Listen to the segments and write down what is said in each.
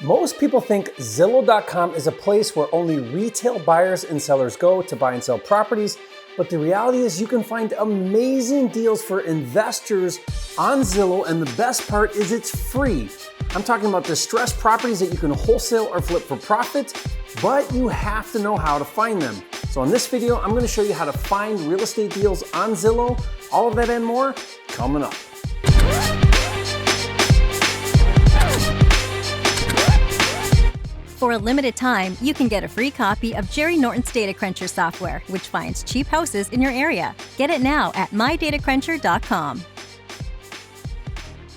Most people think Zillow.com is a place where only retail buyers and sellers go to buy and sell properties, but the reality is you can find amazing deals for investors on Zillow, and the best part is it's free. I'm talking about distressed properties that you can wholesale or flip for profit, but you have to know how to find them. So in this video, I'm going to show you how to find real estate deals on Zillow. All of that and more coming up. For a limited time, you can get a free copy of Jerry Norton's Data Cruncher software, which finds cheap houses in your area. Get it now at mydatacruncher.com.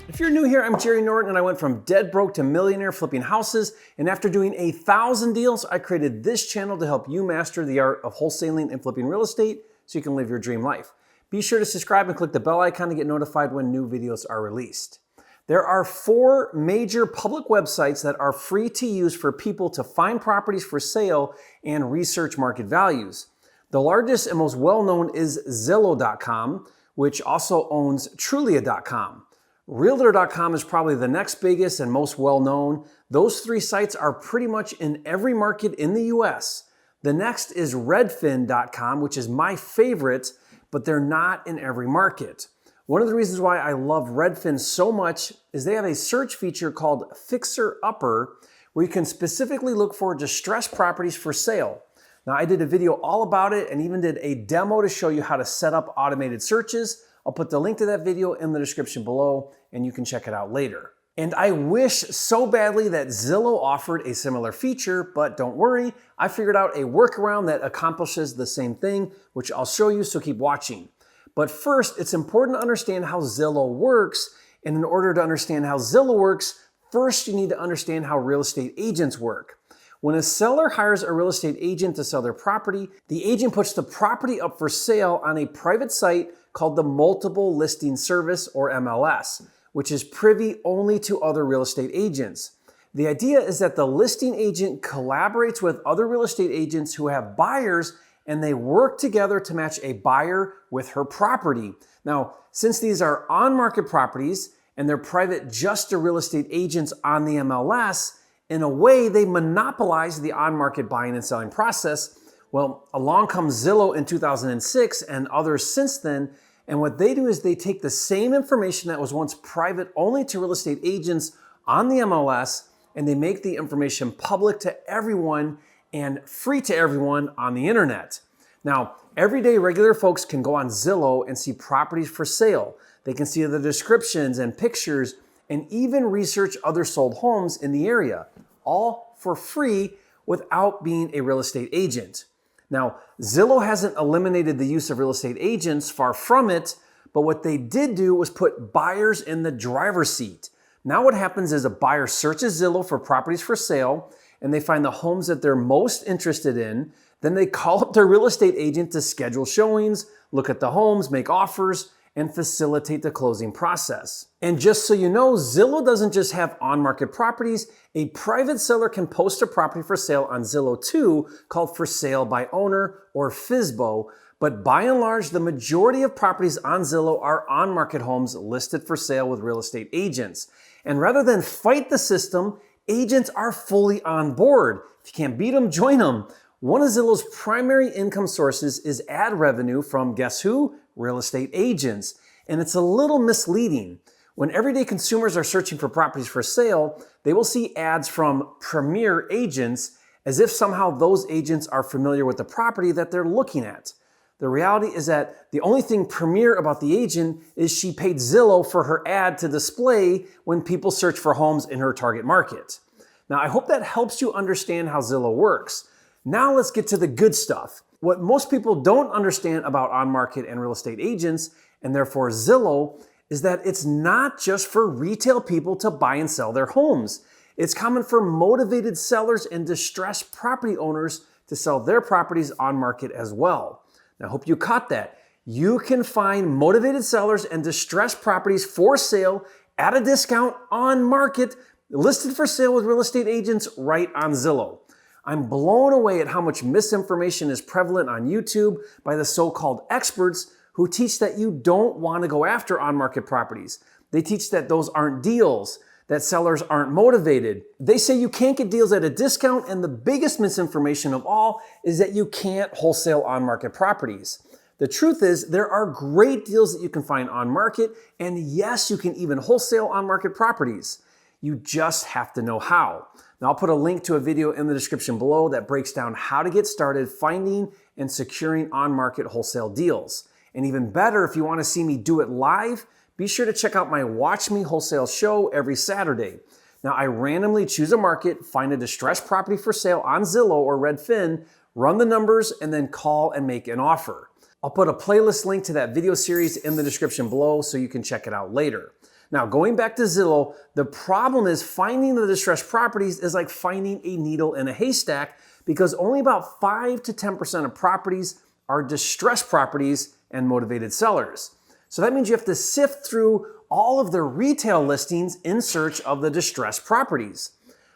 If you're new here, I'm Jerry Norton, and I went from dead broke to millionaire flipping houses. And after doing 1,000 deals, I created this channel to help you master the art of wholesaling and flipping real estate so you can live your dream life. Be sure to subscribe and click the bell icon to get notified when new videos are released. There are 4 major public websites that are free to use for people to find properties for sale and research market values. The largest and most well-known is Zillow.com, which also owns Trulia.com. Realtor.com is probably the next biggest and most well-known. Those 3 sites are pretty much in every market in the US. The next is Redfin.com, which is my favorite, but they're not in every market. One of the reasons why I love Redfin so much is they have a search feature called Fixer Upper, where you can specifically look for distressed properties for sale. Now, I did a video all about it and even did a demo to show you how to set up automated searches. I'll put the link to that video in the description below, and you can check it out later. And I wish so badly that Zillow offered a similar feature, but don't worry, I figured out a workaround that accomplishes the same thing, which I'll show you, so keep watching. But first, it's important to understand how Zillow works. And in order to understand how Zillow works, first you need to understand how real estate agents work. When a seller hires a real estate agent to sell their property, the agent puts the property up for sale on a private site called the Multiple Listing Service, or MLS, which is privy only to other real estate agents. The idea is that the listing agent collaborates with other real estate agents who have buyers, and they work together to match a buyer with her property. Now, since these are on-market properties and they're private just to real estate agents on the MLS, in a way they monopolize the on-market buying and selling process. Well, along comes Zillow in 2006 and others since then, and what they do is they take the same information that was once private only to real estate agents on the MLS, and they make the information public to everyone and free to everyone on the internet. Now, everyday regular folks can go on Zillow and see properties for sale. They can see the descriptions and pictures and even research other sold homes in the area, all for free without being a real estate agent. Now, Zillow hasn't eliminated the use of real estate agents, far from it, but what they did do was put buyers in the driver's seat. Now what happens is a buyer searches Zillow for properties for sale, and they find the homes that they're most interested in. Then they call up their real estate agent to schedule showings, look at the homes, make offers, and facilitate the closing process. And just so you know, Zillow doesn't just have on-market properties. A private seller can post a property for sale on Zillow too, called For Sale by Owner, or FSBO. But by and large, the majority of properties on Zillow are on-market homes listed for sale with real estate agents. And rather than fight the system, agents are fully on board. If you can't beat them, join them. One of Zillow's primary income sources is ad revenue from, guess who? Real estate agents. And it's a little misleading. When everyday consumers are searching for properties for sale, they will see ads from premier agents as if somehow those agents are familiar with the property that they're looking at. The reality is that the only thing premier about the agent is she paid Zillow for her ad to display when people search for homes in her target market. Now, I hope that helps you understand how Zillow works. Now let's get to the good stuff. What most people don't understand about on-market and real estate agents, and therefore Zillow, is that it's not just for retail people to buy and sell their homes. It's common for motivated sellers and distressed property owners to sell their properties on market as well. Now, I hope you caught that. You can find motivated sellers and distressed properties for sale at a discount on market, listed for sale with real estate agents right on Zillow. I'm blown away at how much misinformation is prevalent on YouTube by the so-called experts who teach that you don't want to go after on-market properties. They teach that those aren't deals. that sellers aren't motivated. They say you can't get deals at a discount, and the biggest misinformation of all is that you can't wholesale on-market properties. The truth is, there are great deals that you can find on market, and yes, you can even wholesale on-market properties. You just have to know how. Now, I'll put a link to a video in the description below that breaks down how to get started finding and securing on-market wholesale deals. And even better, if you want to see me do it live, be sure to check out my Watch Me Wholesale show every Saturday. Now, I randomly choose a market, find a distressed property for sale on Zillow or Redfin, run the numbers, and then call and make an offer. I'll put a playlist link to that video series in the description below so you can check it out later. Now, going back to Zillow, the problem is finding the distressed properties is like finding a needle in a haystack because only about 5 to 10% of properties are distressed properties and motivated sellers. So that means you have to sift through all of the retail listings in search of the distressed properties.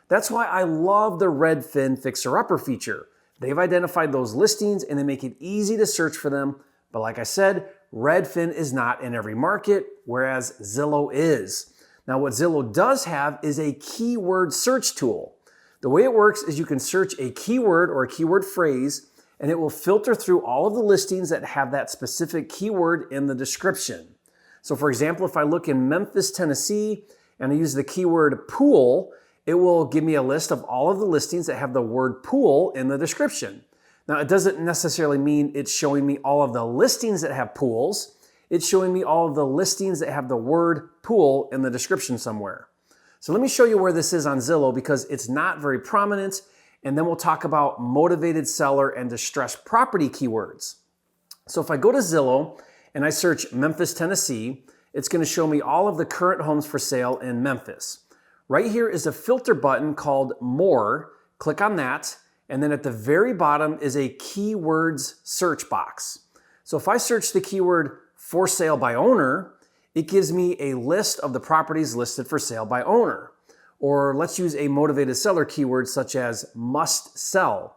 That's why I love the Redfin Fixer-Upper feature. They've identified those listings and they make it easy to search for them. But like I said, Redfin is not in every market, whereas Zillow is. Now, what Zillow does have is a keyword search tool. The way it works is you can search a keyword or a keyword phrase, and it will filter through all of the listings that have that specific keyword in the description. So for example, if I look in Memphis, Tennessee, and I use the keyword pool, it will give me a list of all of the listings that have the word pool in the description. Now, it doesn't necessarily mean it's showing me all of the listings that have pools. It's showing me all of the listings that have the word pool in the description somewhere. So let me show you where this is on Zillow because it's not very prominent. And then we'll talk about motivated seller and distressed property keywords. So if I go to Zillow and I search Memphis, Tennessee, it's going to show me all of the current homes for sale in Memphis. Right here is a filter button called More. Click on that. And then at the very bottom is a keywords search box. So if I search the keyword for sale by owner, it gives me a list of the properties listed for sale by owner. Or let's use a motivated seller keyword such as must sell.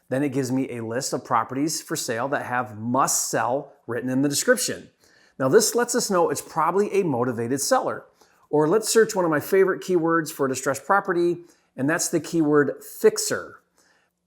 Then it gives me a list of properties for sale that have must sell written in the description. Now this lets us know it's probably a motivated seller. Or let's search one of my favorite keywords for a distressed property, and that's the keyword fixer.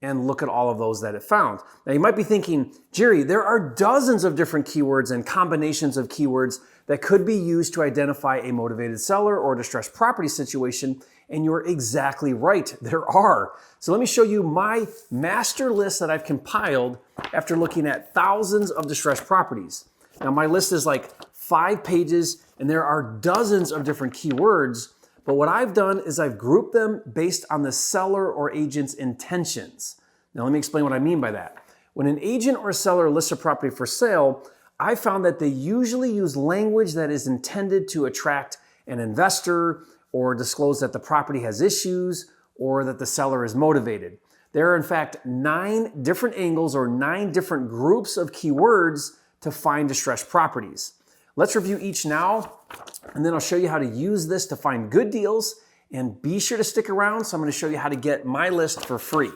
And look at all of those that it found. Now you might be thinking, Jerry, there are dozens of different keywords and combinations of keywords that could be used to identify a motivated seller or distressed property situation, and you're exactly right, there are. So let me show you my master list that I've compiled after looking at thousands of distressed properties. Now my list is like 5 pages, and there are dozens of different keywords. But what I've done is I've grouped them based on the seller or agent's intentions. Now let me explain what I mean by that. When an agent or seller lists a property for sale, I found that they usually use language that is intended to attract an investor or disclose that the property has issues or that the seller is motivated. There are in fact 9 different angles or 9 different groups of keywords to find distressed properties. Let's review each now, and then I'll show you how to use this to find good deals, and be sure to stick around, so I'm going to show you how to get my list for free.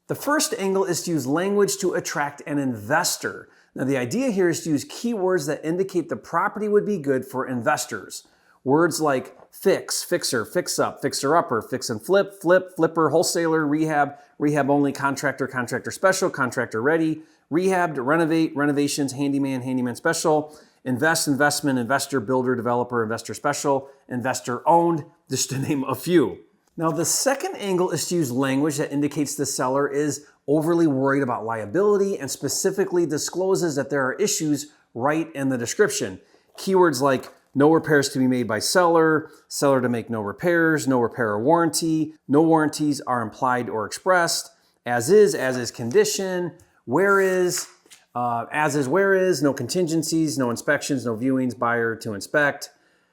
The first angle is to use language to attract an investor. Now the idea here is to use keywords that indicate the property would be good for investors. Words like fix, fixer, fix up, fixer upper, fix and flip, flipper, wholesaler, rehab, rehab only, contractor, contractor special, contractor ready, rehabbed, renovate, renovations, handyman, handyman special, invest, investment, investor, builder, developer, investor special, investor owned, just to name a few. Now, the second angle is to use language that indicates the seller is overly worried about liability and specifically discloses that there are issues right in the description. Keywords like no repairs to be made by seller, seller to make no repairs, no repair or warranty, no warranties are implied or expressed, as is condition, where is, where is, no contingencies, no inspections, no viewings, buyer to inspect,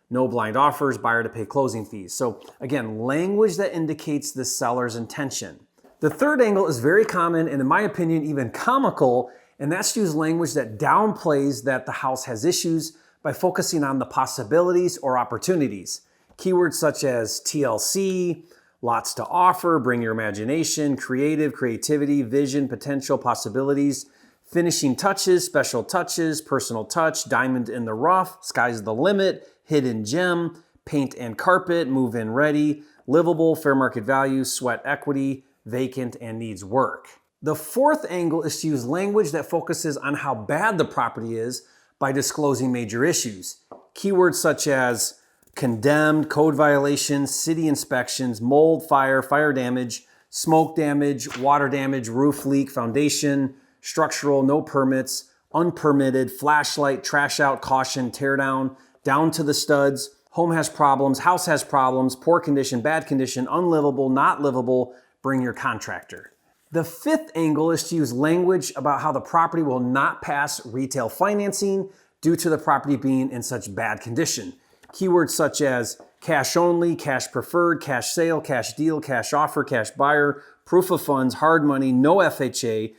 no blind offers, buyer to pay closing fees. So again, language that indicates the seller's intention. The third angle is very common and in my opinion, even comical, and that's to use language that downplays that the house has issues by focusing on the possibilities or opportunities. Keywords such as TLC, lots to offer, bring your imagination, creative, creativity, vision, potential, possibilities, finishing touches, special touches, personal touch, diamond in the rough, sky's the limit, hidden gem, paint and carpet, move-in ready, livable, fair market value, sweat equity, vacant, and needs work. The fourth angle is to use language that focuses on how bad the property is by disclosing major issues. Keywords such as condemned, code violations, city inspections, mold, fire damage, smoke damage, water damage, roof leak, foundation, structural, no permits, unpermitted, flashlight, trash out, caution, tear down, down to the studs, home has problems, house has problems, poor condition, bad condition, unlivable, not livable, bring your contractor. The fifth angle is to use language about how the property will not pass retail financing due to the property being in such bad condition. Keywords such as cash only, cash preferred, cash sale, cash deal, cash offer, cash buyer, proof of funds, hard money, no FHA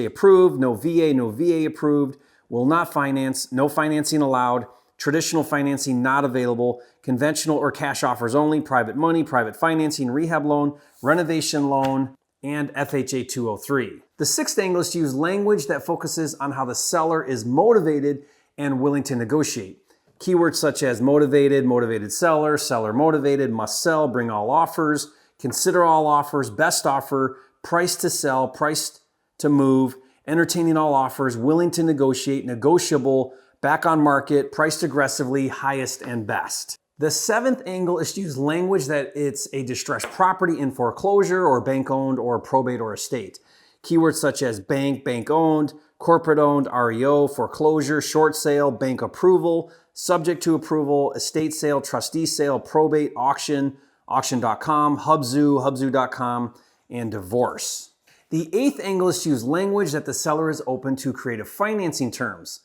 approved, no VA approved, will not finance, no financing allowed, traditional financing not available, conventional or cash offers only, private money, private financing, rehab loan, renovation loan, and FHA 203. The sixth angle is to use language that focuses on how the seller is motivated and willing to negotiate. Keywords such as motivated seller, seller motivated, must sell, bring all offers, consider all offers, best offer, price to sell, price to move, entertaining all offers, willing to negotiate, negotiable, back on market, priced aggressively, highest and best. The seventh angle is to use language that it's a distressed property in foreclosure or bank owned or probate or estate. Keywords such as bank owned, corporate owned, REO, foreclosure, short sale, bank approval, subject to approval, estate sale, trustee sale, probate, auction, auction.com, hubzoo.com, and divorce. The eighth angle is to use language that the seller is open to creative financing terms.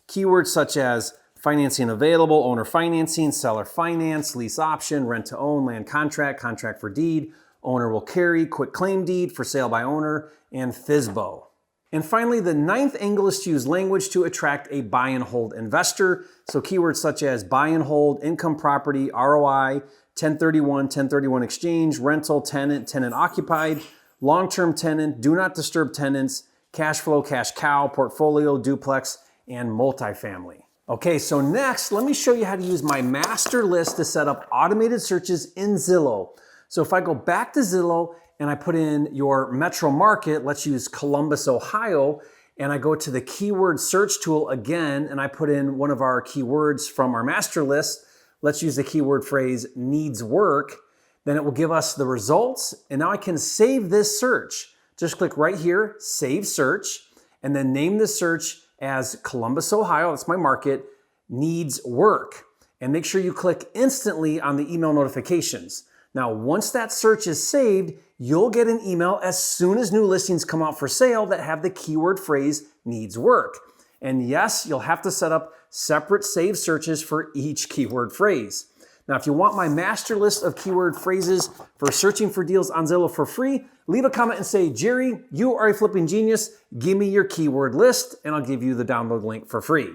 Keywords such as financing available, owner financing, seller finance, lease option, rent to own, land contract, contract for deed, owner will carry, quick claim deed, for sale by owner, and FSBO. And finally, the ninth angle is to use language to attract a buy and hold investor. So keywords such as buy and hold, income property, ROI, 1031 exchange, rental, tenant occupied, long-term tenant, do not disturb tenants, cash flow, cash cow, portfolio, duplex, and multifamily. Okay, so next, let me show you how to use my master list to set up automated searches in Zillow. So if I go back to Zillow and I put in your metro market, let's use Columbus, Ohio, and I go to the keyword search tool again, and I put in one of our keywords from our master list. Let's use the keyword phrase needs work. Then it will give us the results, and now I can save this search. Just click right here, save search, and then name the search as Columbus, Ohio, that's my market, needs work. And make sure you click instantly on the email notifications. Now, once that search is saved, you'll get an email as soon as new listings come out for sale that have the keyword phrase needs work. And yes, you'll have to set up separate save searches for each keyword phrase. Now, if you want my master list of keyword phrases for searching for deals on Zillow for free, leave a comment and say, Jerry, you are a flipping genius. Give me your keyword list and I'll give you the download link for free.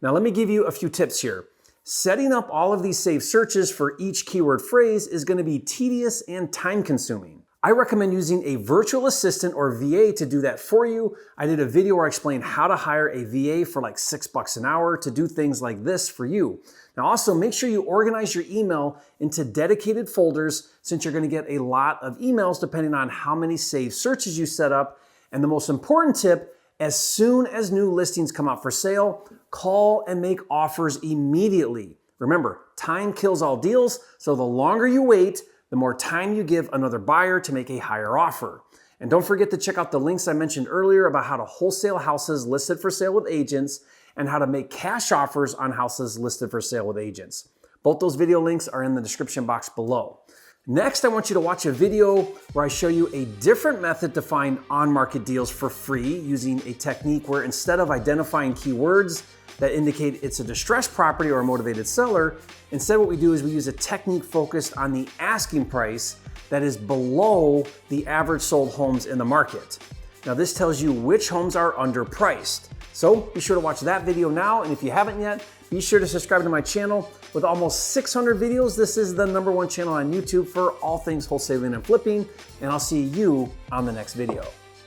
Now, let me give you a few tips here. Setting up all of these saved searches for each keyword phrase is going to be tedious and time consuming. I recommend using a virtual assistant or VA to do that for you. I did a video where I explained how to hire a VA for like $6 an hour to do things like this for you. Now also make sure you organize your email into dedicated folders since you're going to get a lot of emails depending on how many saved searches you set up. And the most important tip, as soon as new listings come out for sale, call and make offers immediately. Remember, time kills all deals, so the longer you wait, the more time you give another buyer to make a higher offer. And don't forget to check out the links I mentioned earlier about how to wholesale houses listed for sale with agents and how to make cash offers on houses listed for sale with agents. Both those video links are in the description box below. Next, I want you to watch a video where I show you a different method to find on-market deals for free using a technique where instead of identifying keywords that indicate it's a distressed property or a motivated seller, instead what we do is we use a technique focused on the asking price that is below the average sold homes in the market. Now this tells you which homes are underpriced. So be sure to watch that video now, and if you haven't yet, be sure to subscribe to my channel. With almost 600 videos, this is the #1 channel on YouTube for all things wholesaling and flipping, and I'll see you on the next video.